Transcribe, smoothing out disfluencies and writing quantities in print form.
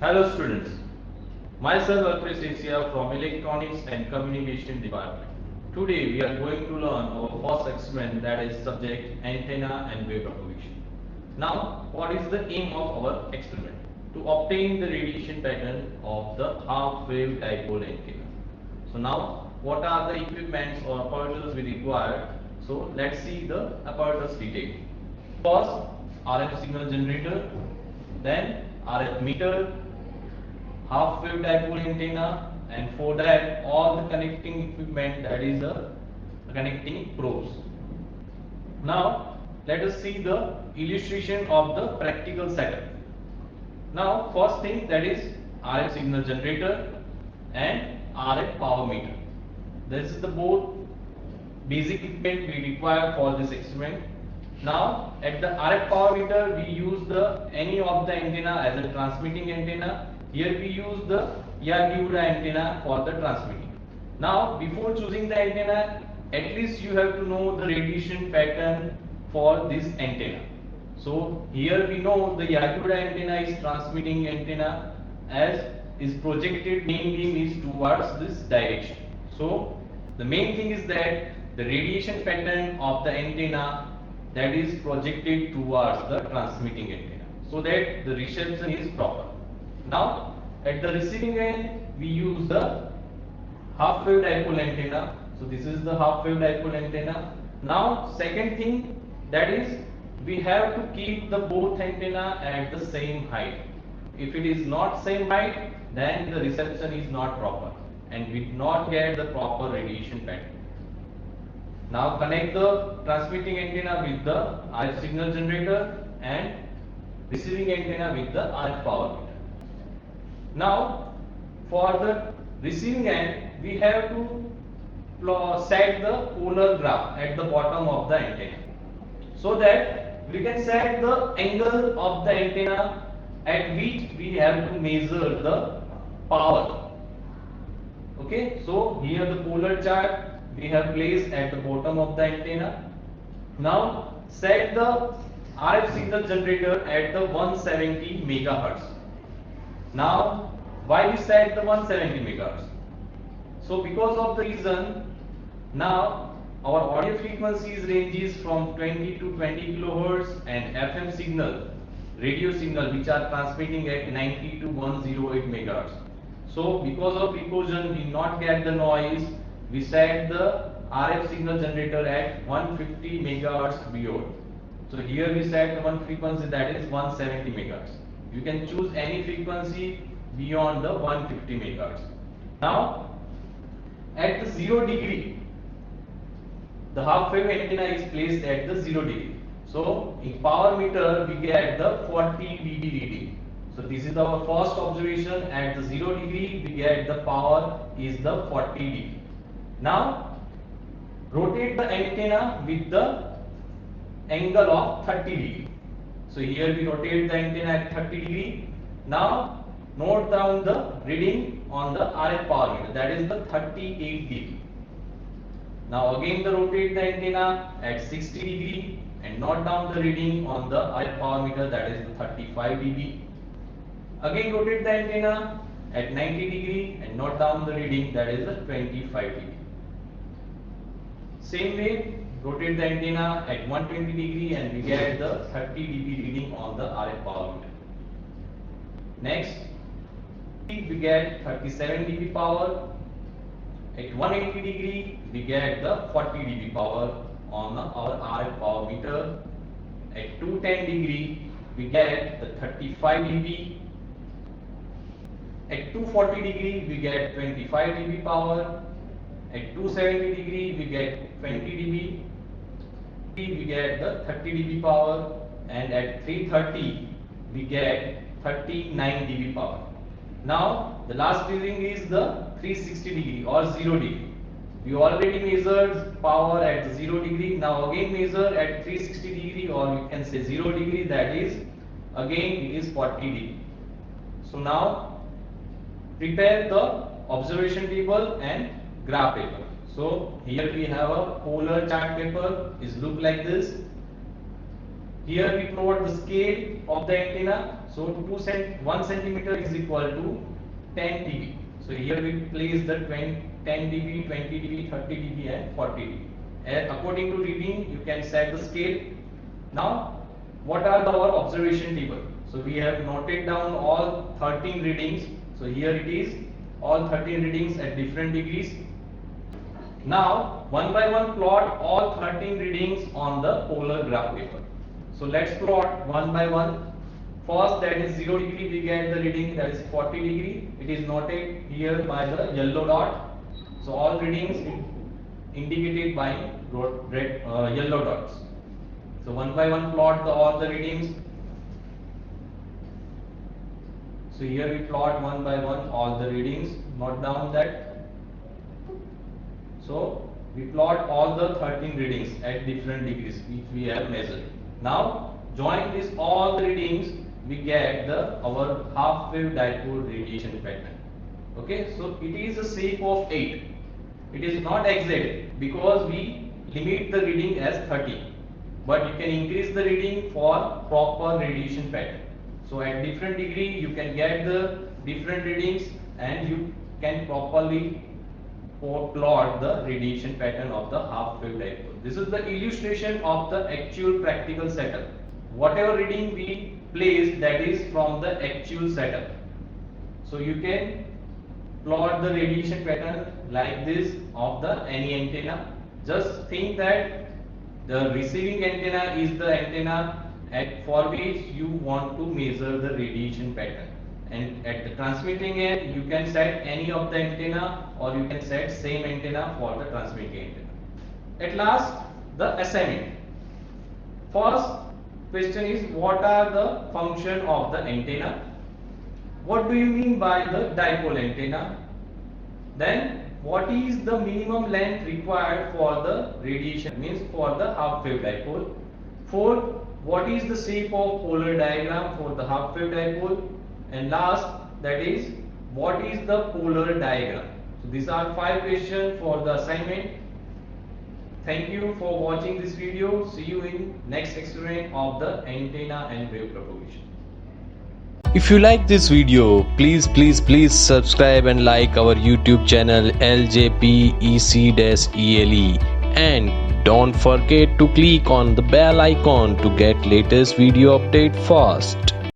Hello students, myself Alpesh Asia from Electronics and Communication Department. Today we are going to learn our first experiment, that is subject antenna and wave propagation. Now what is the aim of our experiment? To obtain the radiation pattern of the half wave dipole antenna. So now what are the equipments or apparatus we require? So let's see the apparatus detail. First, RF signal generator, then RF meter, half wave dipole antenna, and for that all the connecting equipment, that is the connecting probes. Now let us see the illustration of the practical setup. Now first thing, that is RF signal generator and RF power meter. This is the both basic equipment we require for this experiment. Now at the RF power meter we use the any of the antenna as a transmitting antenna. Here we use the Yagi-Uda antenna for the transmitting. Now before choosing the antenna, at least you have to know the radiation pattern for this antenna. So here we know the Yagi-Uda antenna is transmitting antenna, as is projected main beam is towards this direction. So the main thing is that the radiation pattern of the antenna, that is projected towards the transmitting antenna, so that the reception is proper. Now at the receiving end we use the half wave dipole antenna. So this is the half wave dipole antenna. Now second thing, that is we have to keep the both antenna at the same height. If it is not same height, then the reception is not proper and we do not get the proper radiation pattern. Now connect the transmitting antenna with the RF signal generator and receiving antenna with the RF power meter. Now for the receiving end we have to set the polar graph at the bottom of the antenna, so that we can set the angle of the antenna at which we have to measure the power. Okay, so here the polar chart we have placed at the bottom of the antenna. Now set the RF signal generator at the 170 megahertz. Now why we set the 170 megahertz? So because of the reason, now our audio frequencies ranges from 20 to 20 kilohertz, and FM signal, radio signal, which are transmitting at 90 to 108 megahertz. So because of precaution we not get the noise, we set the RF signal generator at 150 megahertz beyond. So here we set the one frequency, that is 170 megahertz. You can choose any frequency beyond the 150 megahertz. Now at the 0 degree, the half wave antenna is placed at the 0 degree. So in power meter we get the 40 dB reading. So this is our first observation. At the 0 degree we get the power is the 40 dB. Now rotate the antenna with the angle of 30 degree. So here we rotate the antenna at 30 degree. Now note down the reading on the RF power meter, that is the 38 dB. Now again rotate the antenna at 60 degree and note down the reading on the RF power meter, that is the 35 dB. Again rotate the antenna at 90 degree and note down the reading, that is the 25 dB. Same way rotate the antenna at 120 degree and we get the 30 dB reading on the RF power meter. Next we get 37 dB power. At 180 degree we get the 40 dB power on our RF power meter. At 210 degree we get the 35 dB. At 240 degree we get 25 dB power. At 270 degree we get 20 dB. We get the 30 dB power, and at 330 we get 39 dB power. Now the last reading is the 360 degree or 0 degree. We already measured power at 0 degree. Now again measure at 360 degree, or you can say 0 degree, that is again it is 40 degree. So now prepare the observation table and graph paper. So here we have a polar chart paper, is look like this. Here we provide the scale of the antenna. So 1 centimeter is equal to 10 dB. So here we place the 10 dB, 20 dB, 30 dB and 40 dB. And according to reading, you can set the scale. Now, what are our observation table? So we have noted down all 13 readings. So here it is, all 13 readings at different degrees. Now, one by one plot all 13 readings on the polar graph paper. So let's plot one by one. First, that is 0 degree, we get the reading, that is 40 degree. It is noted here by the yellow dot. So all readings indicated by yellow dots. So one by one plot all the readings. So here we plot one by one all the readings. Note down that. So we plot all the 13 readings at different degrees which we have measured. Now join this all the readings, we get our half wave dipole radiation pattern. Okay, so it is a shape of 8. It is not exact because we limit the reading as 30, but you can increase the reading for proper radiation pattern. So at different degree you can get the different readings and you can properly plot the radiation pattern of the half wave dipole. This is the illustration of the actual practical setup. Whatever reading we place, that is from the actual setup. So you can plot the radiation pattern like this of the any antenna. Just think that the receiving antenna is the antenna for which you want to measure the radiation pattern, and at the transmitting end you can set any of the antenna or you can set same antenna for the transmitting antenna. At last, the assignment. First question is, what are the function of the antenna? What do you mean by the dipole antenna? Then what is the minimum length required for the radiation, means for the half wave dipole? Fourth, what is the shape of polar diagram for the half wave dipole? And last, that is, what is the polar diagram? So these are 5 questions for the assignment. Thank you for watching this video. See you in next experiment of the antenna and wave propagation. If you like this video, please subscribe and like our YouTube channel LJPEC-ELE, and don't forget to click on the bell icon to get latest video update fast.